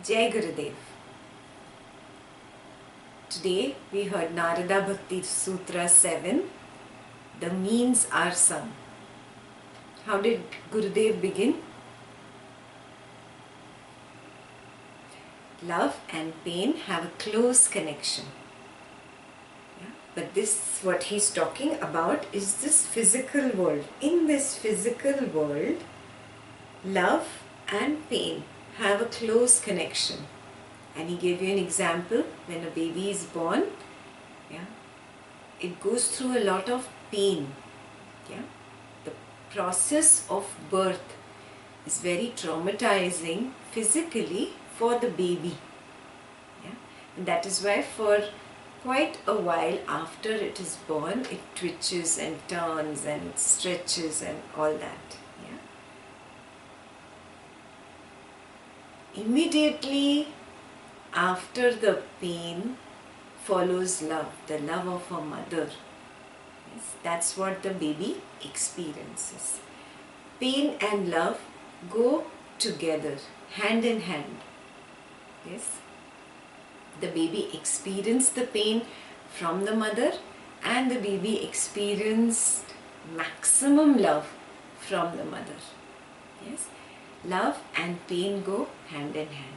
Jai Gurudev. Today we heard Narada Bhakti Sutras 7. The means are sung. How did Gurudev begin? Love and pain have a close connection. Yeah? But this, what he's talking about, is this physical world. In this physical world, love and pain have a close connection. And he gave you an example. When a baby is born, yeah, it goes through a lot of pain. Yeah? The process of birth is very traumatizing physically for the baby. Yeah? And that is why for quite a while after it is born, it twitches and turns and stretches and all that. Yeah? Immediately after the pain follows love, the love of a mother. Yes, that's what the baby experiences. Pain and love go together, hand in hand. Yes, the baby experienced the pain from the mother, and the baby experienced maximum love from the mother. Yes, love and pain go hand in hand.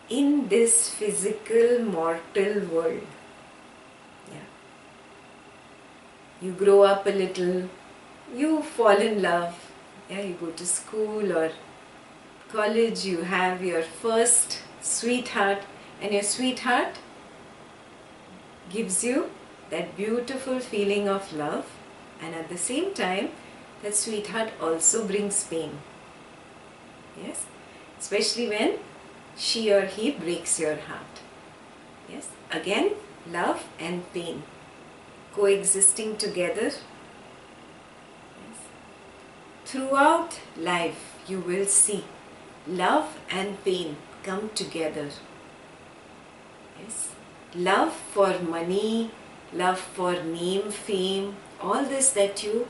In this physical mortal world, yeah, you grow up a little, you fall in love, yeah, you go to school or college, you have your first sweetheart, and your sweetheart gives you that beautiful feeling of love, and at the same time that sweetheart also brings pain. Yes, especially when she or he breaks your heart. Yes, again, love and pain coexisting together. Yes. Throughout life you will see love and pain come together. Yes. Love for money, love for name, fame, all this that you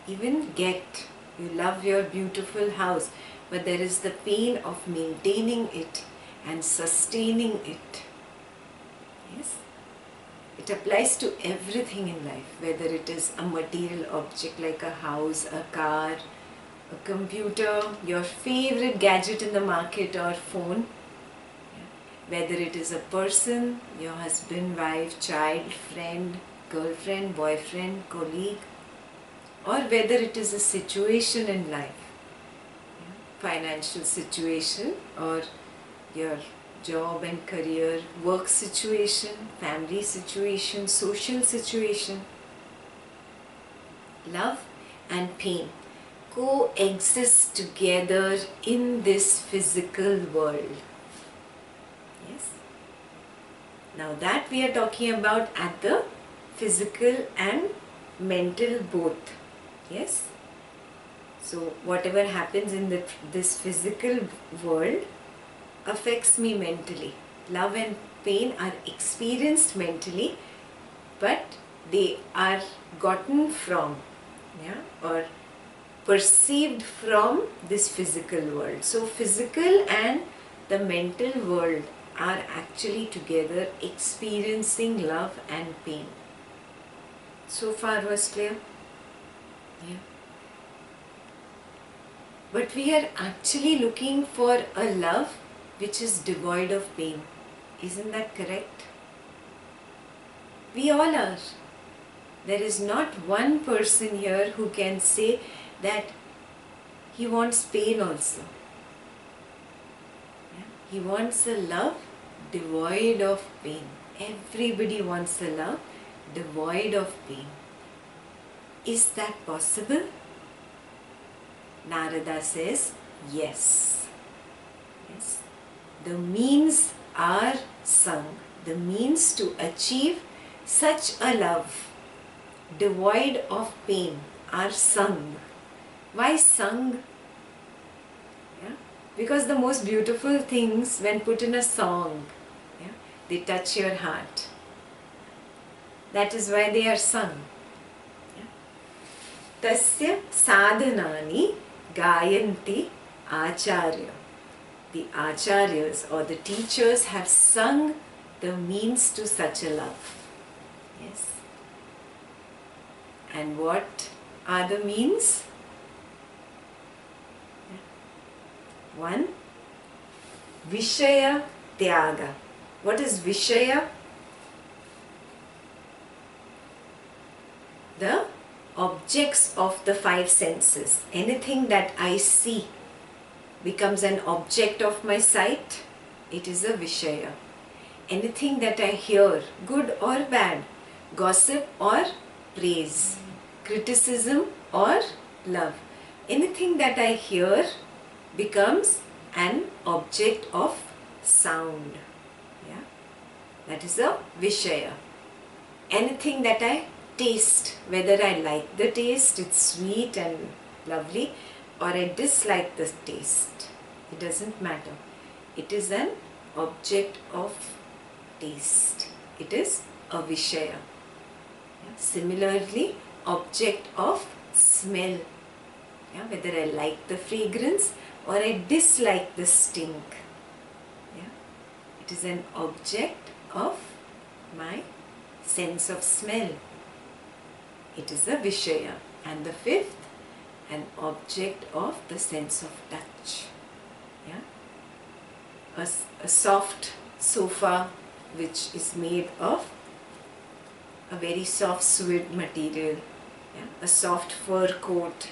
even get. You love your beautiful house, but there is the pain of maintaining it and sustaining it. Yes? It applies to everything in life, whether it is a material object like a house, a car, a computer, your favorite gadget in the market or phone. Whether it is a person, your husband, wife, child, friend, girlfriend, boyfriend, colleague, or whether it is a situation in life, financial situation, or your job and career, work situation, family situation, social situation. Love and pain coexist together in this physical world. Yes. Now that we are talking about at the physical and mental both. Yes. So whatever happens in this physical world affects me mentally. Love and pain are experienced mentally, but they are gotten from, yeah, or perceived from this physical world. So physical and the mental world are actually together experiencing love and pain. So far was clear? Yeah. But we are actually looking for a love which is devoid of pain. Isn't that correct? We all are. There is not one person here who can say that he wants pain also. Yeah? He wants a love devoid of pain. Everybody wants a love devoid of pain. Is that possible? Narada says, yes. Yes. The means are sung. The means to achieve such a love devoid of pain are sung. Why sung? Yeah? Because the most beautiful things, when put in a song, yeah, they touch your heart. That is why they are sung. Tasya sadhanani gayanti acharya. the acharyas or the teachers have sung the means to such a love. Yes. And what are the means? One, Vishaya Tyaga. What is Vishaya? The objects of the five senses. Anything that I see becomes an object of my sight, it is a Vishaya. Anything that I hear, good or bad, gossip or praise, criticism or love, anything that I hear becomes an object of sound. Yeah? That is a Vishaya. Anything that I taste, whether I like the taste, it's sweet and lovely, or I dislike the taste, it doesn't matter. It is an object of taste. It is a Vishaya. Yeah? Similarly, object of smell. Yeah? Whether I like the fragrance or I dislike the stink. Yeah? It is an object of my sense of smell. It is a Vishaya. And the fifth, an object of the sense of touch. Yeah? A soft sofa which is made of a very soft suede material. Yeah? A soft fur coat.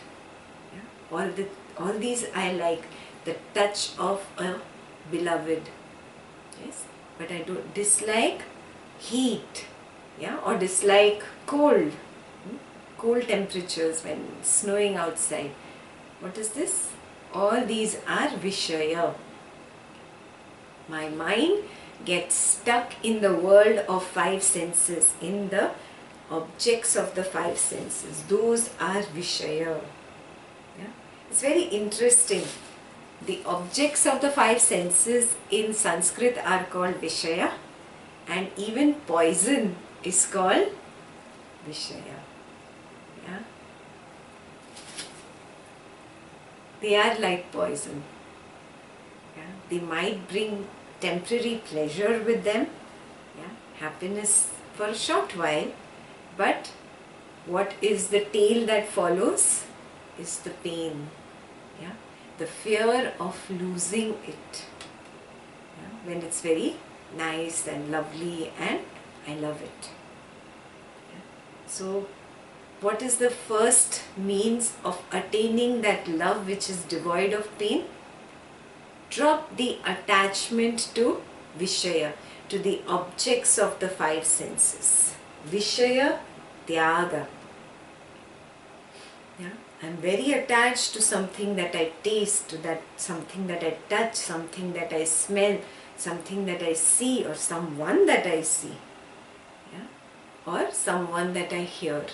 Yeah? All these I like. The touch of a beloved. Yes? But I don't dislike heat. Yeah? Or dislike cold. Cold temperatures when it's snowing outside. What is this? All these are Vishaya. My mind gets stuck in the world of five senses, in the objects of the five senses. Those are Vishaya. Yeah? It's very interesting. The objects of the five senses in Sanskrit are called Vishaya, and even poison is called Vishaya. Yeah? They are like poison. Yeah? They might bring temporary pleasure with them, yeah? Happiness for a short while, but what is the tail that follows is the pain, yeah? The fear of losing it, yeah? When it's very nice and lovely and I love it. Yeah? So what is the first means of attaining that love which is devoid of pain? Drop the attachment to Vishaya, to the objects of the five senses. Vishaya Tyaga. Yeah? I'm very attached to something that I taste, something that I touch, something that I smell, something that I see, or someone that I see. Yeah? Or someone that I hear.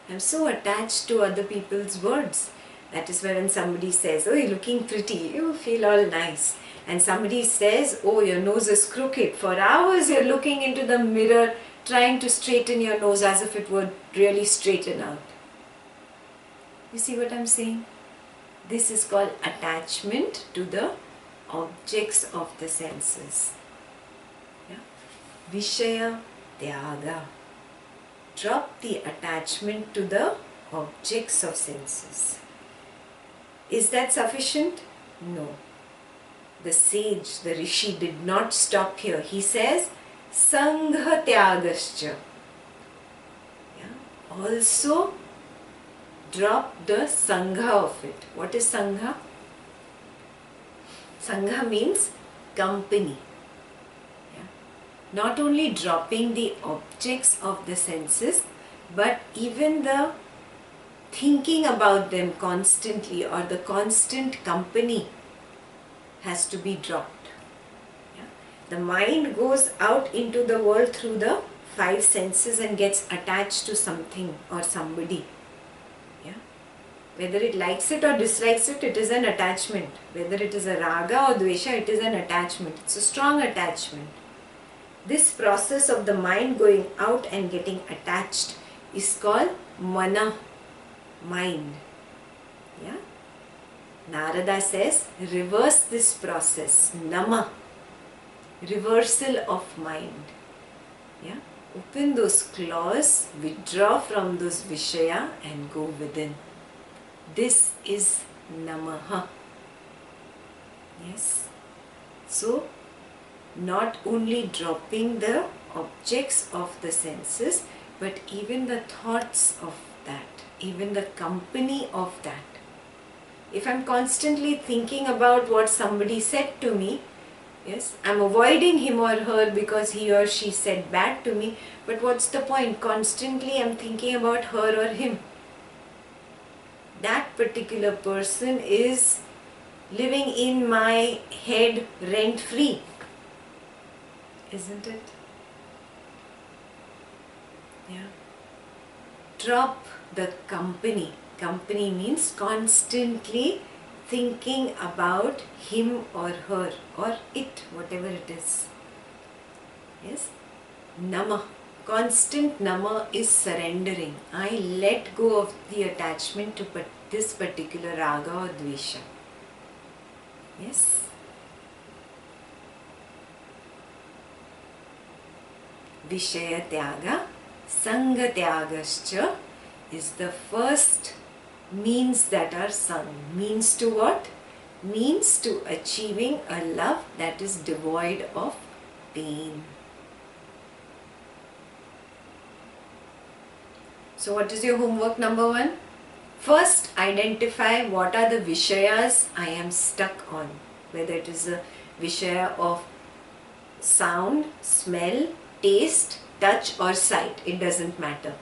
I'm so attached to other people's words. That is why when somebody says, oh, you're looking pretty, you feel all nice. And somebody says, oh, your nose is crooked. For hours you're looking into the mirror trying to straighten your nose as if it would really straighten out. You see what I'm saying? This is called attachment to the objects of the senses. Yeah? Vishaya Tyaga. Drop the attachment to the objects of senses. Is that sufficient? No. The sage, the rishi, did not stop here. He says, Sangha Tyagascha. Yeah? Also, drop the Sangha of it. What is Sangha? Sangha means company. Not only dropping the objects of the senses, but even the thinking about them constantly, or the constant company has to be dropped. Yeah? The mind goes out into the world through the five senses and gets attached to something or somebody. Yeah? Whether it likes it or dislikes it, it is an attachment. Whether it is a raga or dvesha, it is an attachment. It's a strong attachment. This process of the mind going out and getting attached is called mana, mind. Yeah? Narada says, reverse this process. Nama. Reversal of mind. Yeah. Open those claws, withdraw from those Vishaya and go within. This is Namaha. Yes. So, not only dropping the objects of the senses, but even the thoughts of that, even the company of that. If I'm constantly thinking about what somebody said to me, yes, I'm avoiding him or her because he or she said bad to me, but what's the point? Constantly I'm thinking about her or him. That particular person is living in my head rent-free, isn't it? Yeah. Drop the company. Company means constantly thinking about him or her or it, whatever it is. Yes. Nama. Constant nama is surrendering. I let go of the attachment to this particular raga or dvesha. Yes. Vishaya tyaga, sanga tyagascha is the first means that are sung. Means to what? Means to achieving a love that is devoid of pain. So what is your homework number 1? First, identify what are the Vishayas I am stuck on. Whether it is a Vishaya of sound, smell, taste, touch or sight. It doesn't matter.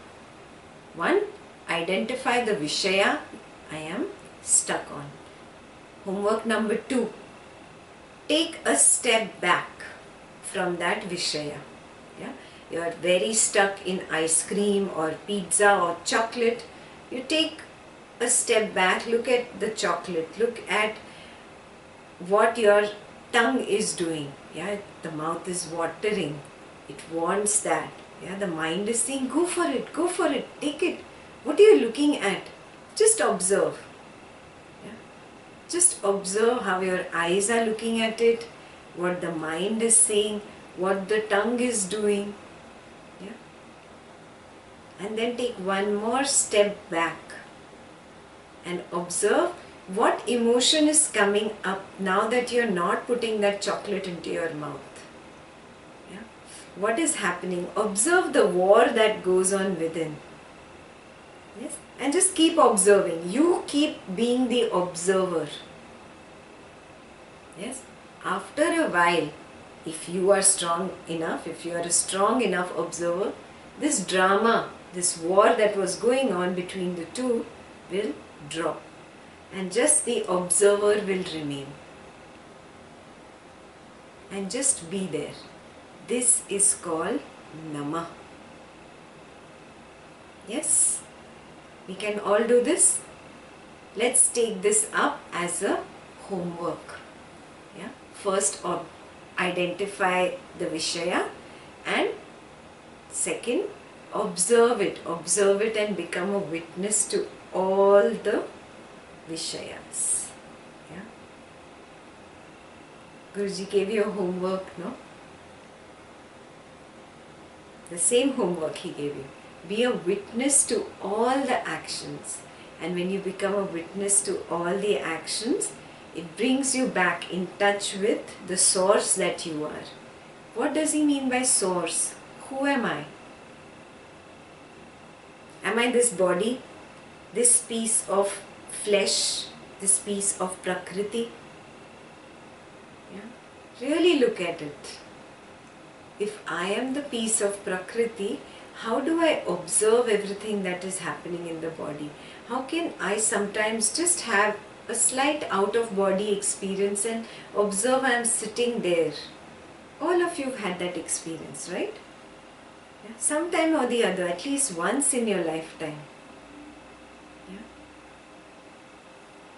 1. Identify the Vishaya I am stuck on. Homework number 2. Take a step back from that Vishaya. Yeah? You are very stuck in ice cream or pizza or chocolate. You take a step back, look at the chocolate, look at what your tongue is doing. Yeah? The mouth is watering. It wants that. Yeah? The mind is saying, go for it, take it. What are you looking at? Just observe. Yeah? Just observe how your eyes are looking at it, what the mind is saying, what the tongue is doing. Yeah? And then take one more step back and observe what emotion is coming up now that you're not putting that chocolate into your mouth. Yeah? What is happening? Observe the war that goes on within. Yes? And just keep observing. You keep being the observer. Yes? After a while, if you are strong enough, if you are a strong enough observer, this drama, this war that was going on between the two will drop. And just the observer will remain. And just be there. This is called Nama. Yes? We can all do this. Let's take this up as a homework. Yeah? First, identify the Vishaya, and second, observe it. Observe it and become a witness to all the Vishayas. Yeah? Guruji gave you a homework, no? The same homework he gave you. Be a witness to all the actions. And when you become a witness to all the actions, it brings you back in touch with the source that you are. What does he mean by source? Who am I? Am I this body? This piece of flesh? This piece of Prakriti? Yeah? Really look at it. If I am the piece of Prakriti, how do I observe everything that is happening in the body? How can I sometimes just have a slight out-of-body experience and observe I am sitting there? All of you have had that experience, right? Yeah? Sometime or the other, at least once in your lifetime. Yeah?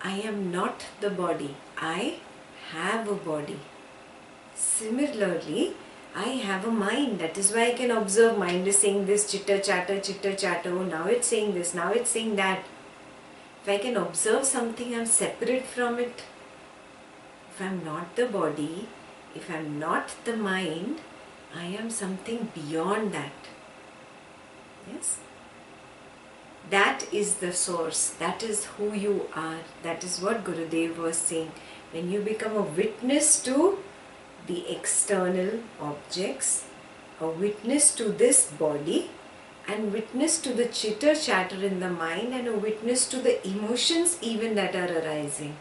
I am not the body. I have a body. Similarly, I have a mind. That is why I can observe mind is saying this, chitter chatter, oh now it's saying this, now it's saying that. If I can observe something, I'm separate from it. If I'm not the body, if I'm not the mind, I am something beyond that. Yes? That is the source. That is who you are. That is what Gurudev was saying. When you become a witness to the external objects, a witness to this body, and witness to the chitter chatter in the mind, and a witness to the emotions even that are arising,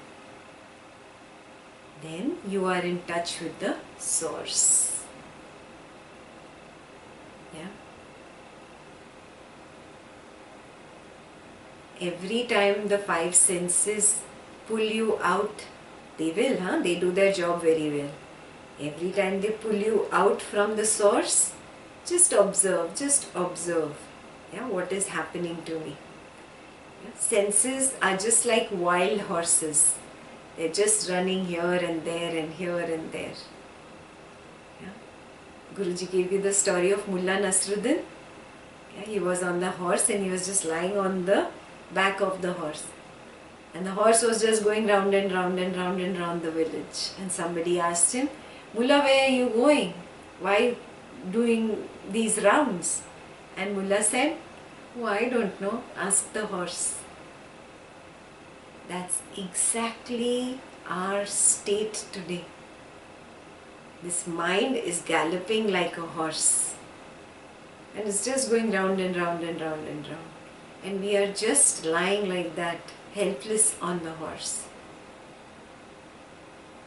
then you are in touch with the source. Yeah. Every time the five senses pull you out, they will, they do their job very well. Every time they pull you out from the source, just observe, yeah, what is happening to me. Yeah. Senses are just like wild horses. They're just running here and there and here and there. Yeah. Guruji gave you the story of Mullah Nasruddin. Yeah, he was on the horse and he was just lying on the back of the horse. And the horse was just going round and round and round and round the village. And somebody asked him, Mullah, where are you going? Why doing these rounds? And Mullah said, oh, I don't know. Ask the horse. That's exactly our state today. This mind is galloping like a horse. And it's just going round and round and round and round. And we are just lying like that, helpless on the horse.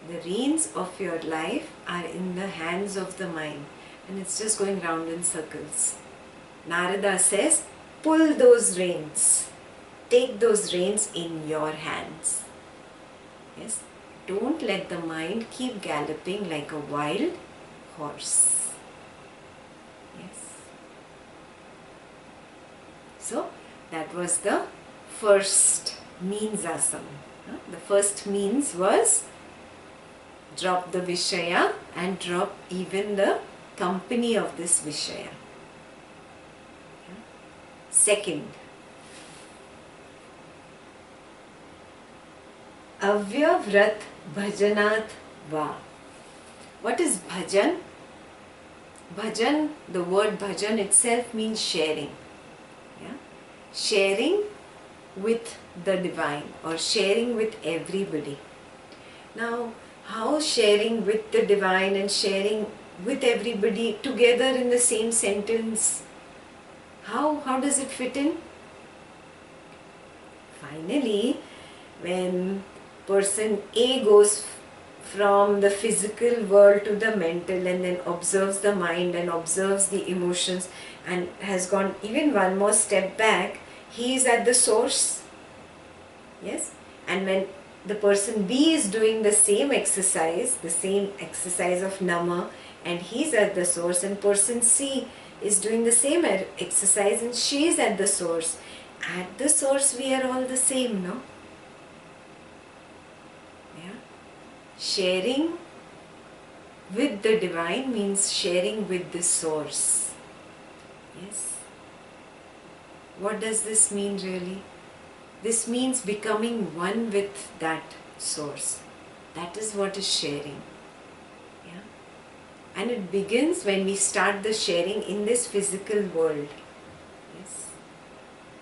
The reins of your life are in the hands of the mind. And it's just going round in circles. Narada says, pull those reins. Take those reins in your hands. Yes. Don't let the mind keep galloping like a wild horse. Yes. So, that was the first means asam. The first means was drop the Vishaya and drop even the company of this Vishaya. Second, Avyavrat Bhajanat Va. What is bhajan? Bhajan, the word bhajan itself means sharing. Yeah? Sharing with the divine or sharing with everybody. Now, how sharing with the divine and sharing with everybody together in the same sentence? How does it fit in? Finally, when person A goes from the physical world to the mental and then observes the mind and observes the emotions and has gone even one more step back, he is at the source. Yes? And when the person B is doing the same exercise of Nama, and he's at the source, and person C is doing the same exercise and she is at the source. At the source we are all the same, no? Yeah. Sharing with the divine means sharing with the source. Yes. What does this mean really? This means becoming one with that source. That is what is sharing. Yeah. And it begins when we start the sharing in this physical world. Yes.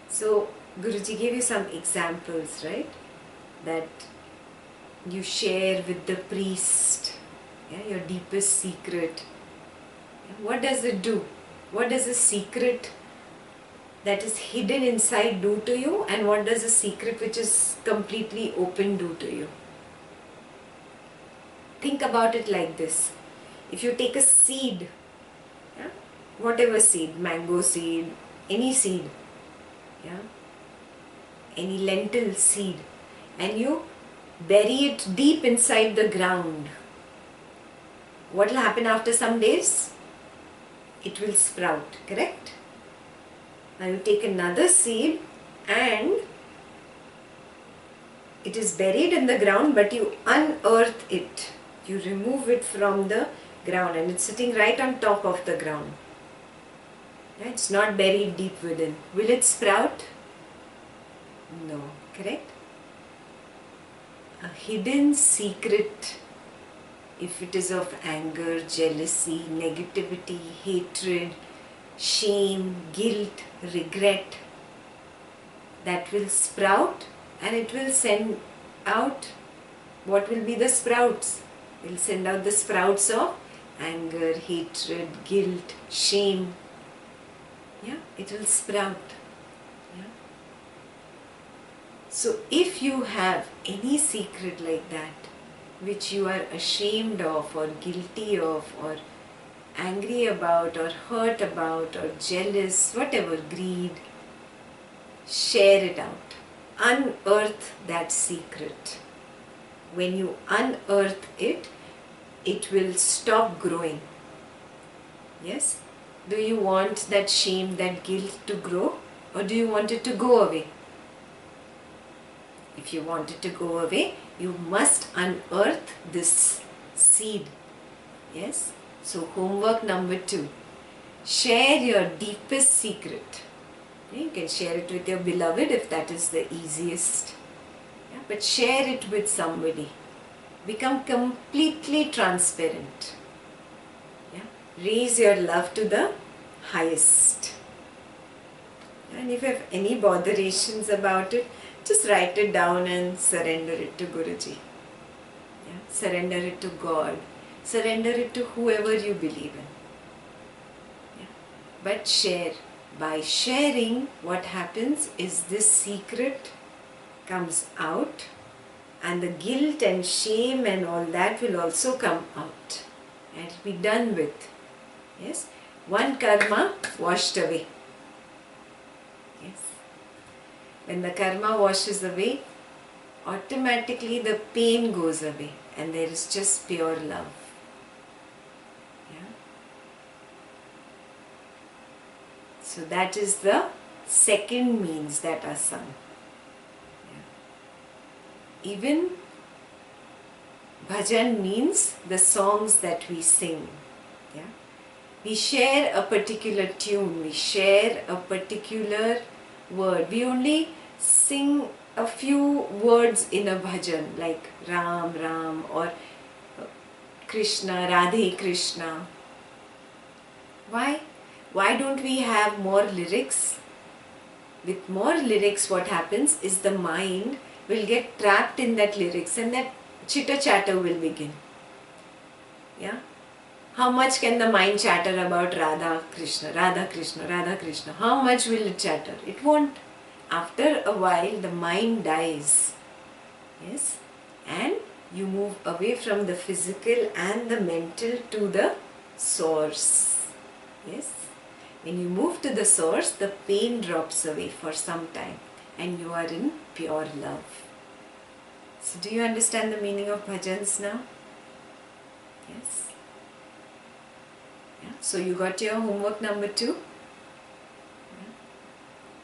So, Guruji gave you some examples, right? That you share with the priest, yeah, your deepest secret. What does it do? What does a secret that is hidden inside do to you, and what does a secret which is completely open do to you? Think about it like this. If you take a seed, yeah, whatever seed, mango seed, any seed, yeah, any lentil seed, and you bury it deep inside the ground, what will happen after some days? It will sprout, correct? Now you take another seed and it is buried in the ground, but you unearth it. You remove it from the ground and it's sitting right on top of the ground. It's not buried deep within. Will it sprout? No, Correct? A hidden secret, if it is of anger, jealousy, negativity, hatred, shame, guilt, regret, that will sprout, and it will send out, what will be the sprouts? It will send out the sprouts of anger, hatred, guilt, shame. Yeah, it will sprout. Yeah. So if you have any secret like that, which you are ashamed of or guilty of or angry about or hurt about or jealous, whatever, greed, share it out. Unearth that secret. When you unearth it, it will stop growing. Yes? Do you want that shame, that guilt to grow, or do you want it to go away? If you want it to go away, you must unearth this seed. Yes? So homework number 2. Share your deepest secret. You can share it with your beloved if that is the easiest. Yeah? But share it with somebody. Become completely transparent. Yeah? Raise your love to the highest. And if you have any botherations about it, just write it down and surrender it to Guruji. Yeah? Surrender it to God. Surrender it to whoever you believe in. Yeah? But share. By sharing, what happens is this secret comes out, and the guilt and shame and all that will also come out and be done with. Yes? One karma washed away. Yes? When the karma washes away, automatically the pain goes away and there is just pure love. Yeah? So that is the second means that are sung. Yeah? Even bhajan means the songs that we sing. Yeah? We share a particular tune, we share a particular word. We only sing a few words in a bhajan like Ram, Ram, or Krishna, Radhe, Krishna. Why? Why don't we have more lyrics? With more lyrics, what happens is the mind will get trapped in that lyrics and that chitter chatter will begin. Yeah? How much can the mind chatter about Radha Krishna, Radha Krishna, Radha Krishna? How much will it chatter? It won't. After a while, the mind dies. Yes? And you move away from the physical and the mental to the source. Yes? When you move to the source, the pain drops away for some time and you are in pure love. So do you understand the meaning of bhajans now? Yes? Yeah. So you got your homework number 2. Yeah.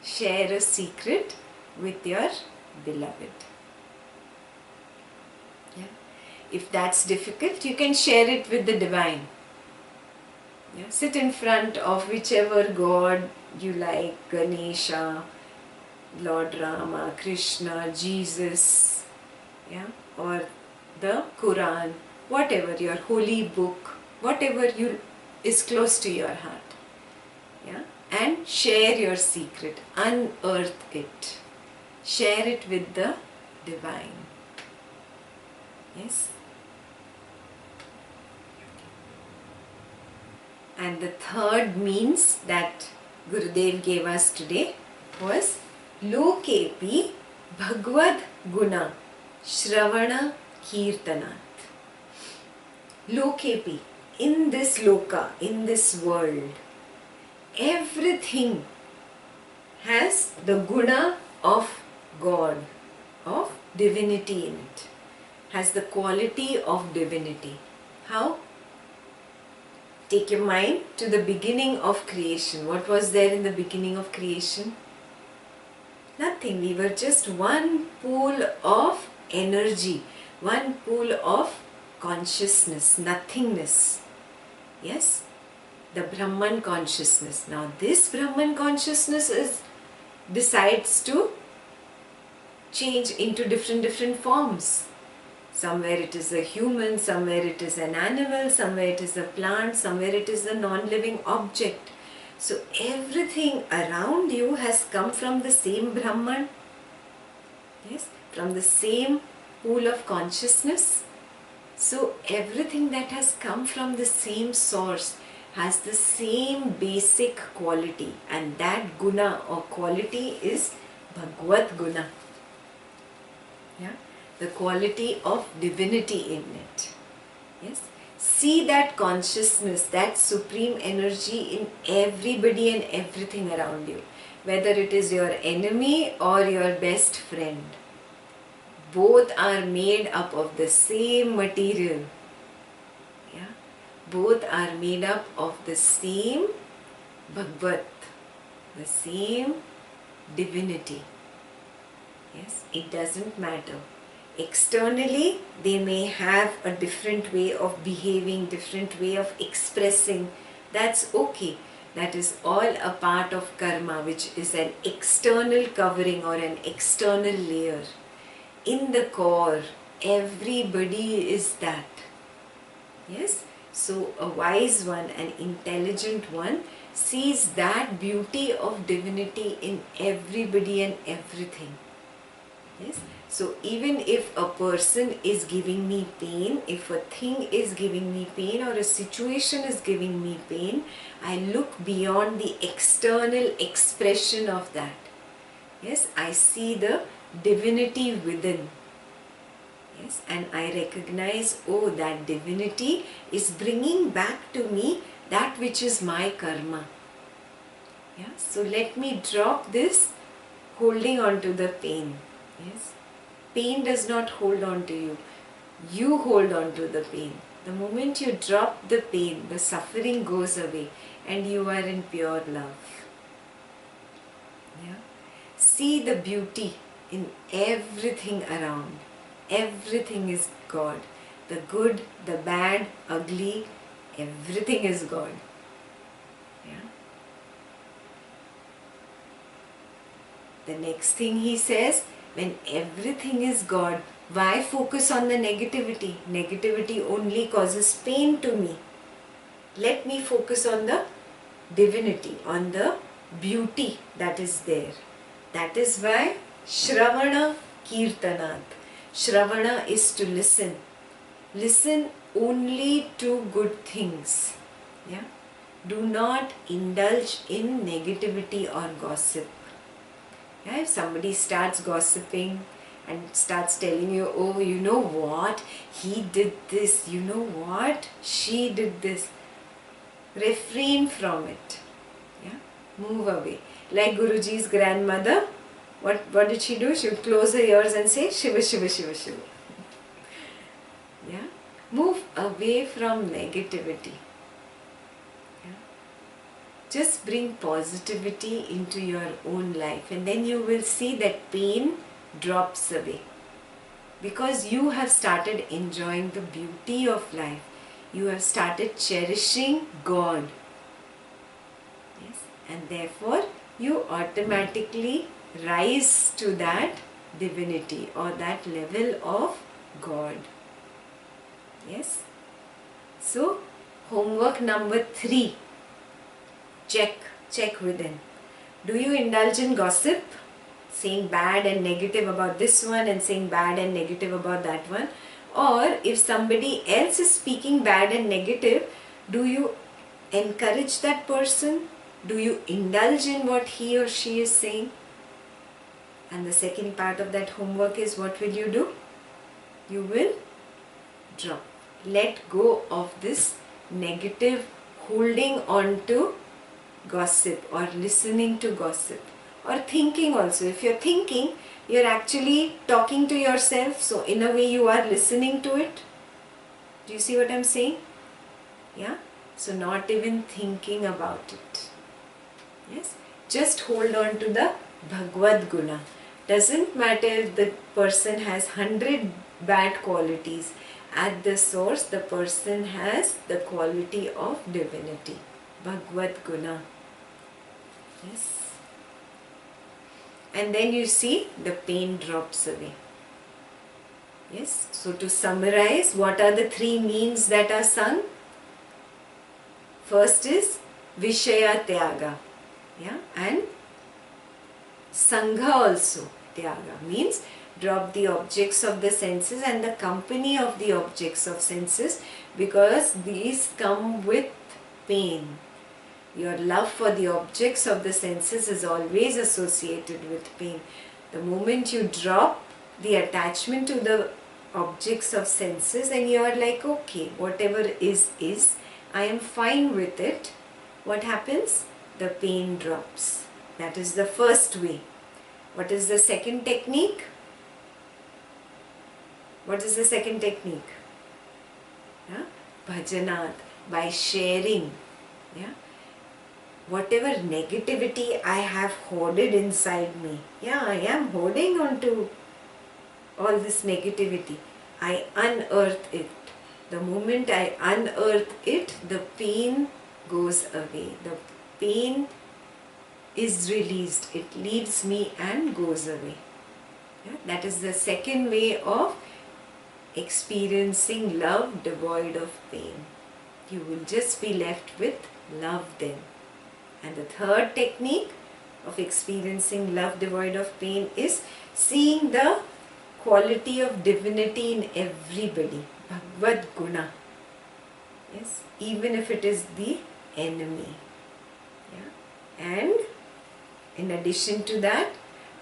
Share a secret with your beloved. Yeah. If that's difficult, you can share it with the divine. Yeah. Sit in front of whichever God you like, Ganesha, Lord Rama, Krishna, Jesus, yeah, or the Quran, whatever, your holy book, whatever is close to your heart. Yeah? And share your secret, unearth it, share it with the divine. Yes? And the third means that Gurudev gave us today was Lokepi Bhagavad Guna Shravana Kirtanat. Lokepi, in this loka, in this world, everything has the guna of God, of divinity in it, has the quality of divinity. How? Take your mind to the beginning of creation. What was there in the beginning of creation? Nothing. We were just one pool of energy, one pool of consciousness, nothingness. Yes? The Brahman consciousness. Now this Brahman consciousness decides to change into different forms. Somewhere it is a human, somewhere it is an animal, somewhere it is a plant, somewhere it is a non-living object. So everything around you has come from the same Brahman, yes, from the same pool of consciousness. So everything that has come from the same source has the same basic quality, and that guna or quality is Bhagavad Guna. Yeah? The quality of divinity in it. Yes? See that consciousness, that supreme energy in everybody and everything around you, whether it is your enemy or your best friend. Both are made up of the same material. Yeah? Both are made up of the same Bhagavad, the same divinity. Yes, it doesn't matter. Externally, they may have a different way of behaving, different way of expressing. That's okay. That is all a part of karma, which is an external covering or an external layer. In the core, everybody is that. Yes? So a wise one, an intelligent one, sees that beauty of divinity in everybody and everything. Yes? So even if a person is giving me pain, if a thing is giving me pain or a situation is giving me pain, I look beyond the external expression of that. Yes, I see the divinity within. Yes, and I recognize, oh, that divinity is bringing back to me that which is my karma. Yeah, so let me drop this holding on to the pain. Yes, pain does not hold on to you. You hold on to the pain. The moment you drop the pain, the suffering goes away and you are in pure love. Yeah. See the beauty in everything around. Everything is God. The good, the bad, ugly, everything is God. Yeah. The next thing he says, when everything is God, why focus on the negativity? Negativity only causes pain to me. Let me focus on the divinity, on the beauty that is there. That is why Shravana Kirtanat. Shravana is to listen. Listen only to good things. Yeah? Do not indulge in negativity or gossip. Yeah? If somebody starts gossiping and starts telling you, oh, you know what, he did this, you know what, she did this, refrain from it. Yeah? Move away. Like Guruji's grandmother, what did she do? She would close her ears and say Shiva, Shiva, Shiva, Shiva. Yeah? Move away from negativity. Yeah? Just bring positivity into your own life, and then you will see that pain drops away. Because you have started enjoying the beauty of life. You have started cherishing God. Yes? And therefore, you automatically rise to that divinity or that level of God. Yes? So, homework number 3. Check within. Do you indulge in gossip? Saying bad and negative about this one and saying bad and negative about that one? Or if somebody else is speaking bad and negative, do you encourage that person? Do you indulge in what he or she is saying? And the second part of that homework is, what will you do? You will drop. Let go of this negative holding on to gossip or listening to gossip. Or thinking also. If you're thinking, you're actually talking to yourself. So in a way you are listening to it. Do you see what I'm saying? Yeah? So not even thinking about it. Yes? Just hold on to the Bhagavad Guna. Doesn't matter if the person has 100 bad qualities. At the source, the person has the quality of divinity. Bhagavad Guna. Yes. and then you see the pain drops away. Yes, so to summarize, what are the three means that are sung? First is Vishaya Tyaga, yeah, and Sangha also. Tyaga means drop the objects of the senses and the company of the objects of senses, because these come with pain. Your love for the objects of the senses is always associated with pain. The moment you drop the attachment to the objects of senses and you are like, okay, whatever is, I am fine with it, what happens? The pain drops. That is the first way. What is the second technique? What is the second technique? Yeah? Bhajanat, by sharing. Yeah? Whatever negativity I have hoarded inside me, yeah, I am holding on to all this negativity. I unearth it. The moment I unearth it, the pain goes away. The pain is released. It leaves me and goes away. Yeah? That is the second way of experiencing love devoid of pain. You will just be left with love then. And the third technique of experiencing love devoid of pain is seeing the quality of divinity in everybody. Bhagavad Guna. Yes, even if it is the enemy. Yeah? And in addition to that,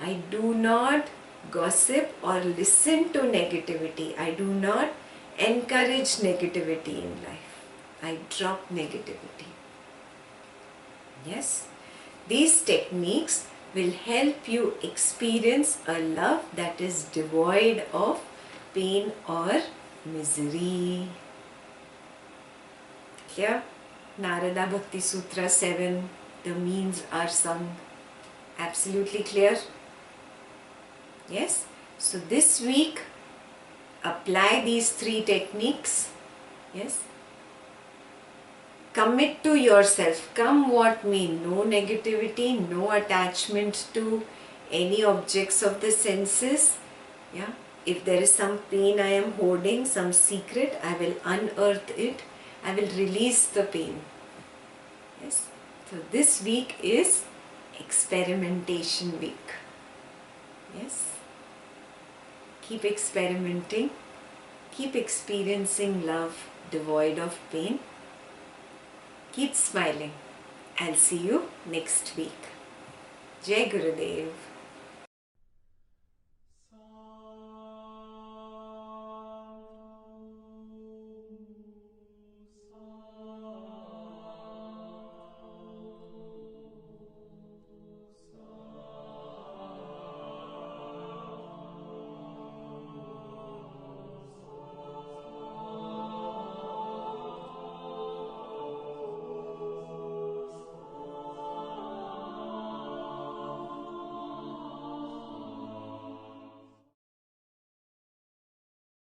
I do not gossip or listen to negativity. I do not encourage negativity in life. I drop negativity. Yes, these techniques will help you experience a love that is devoid of pain or misery. Here, Narada Bhakti Sutra 7, the means are sung. Absolutely clear? Yes? So this week, apply these three techniques. Yes? Commit to yourself, come what may, no negativity, no attachment to any objects of the senses. Yeah? If there is some pain I am holding, some secret, I will unearth it. I will release the pain. Yes? So this week is experimentation week. Yes? Keep experimenting. Keep experiencing love devoid of pain. Keep smiling. I'll see you next week. Jai Gurudev.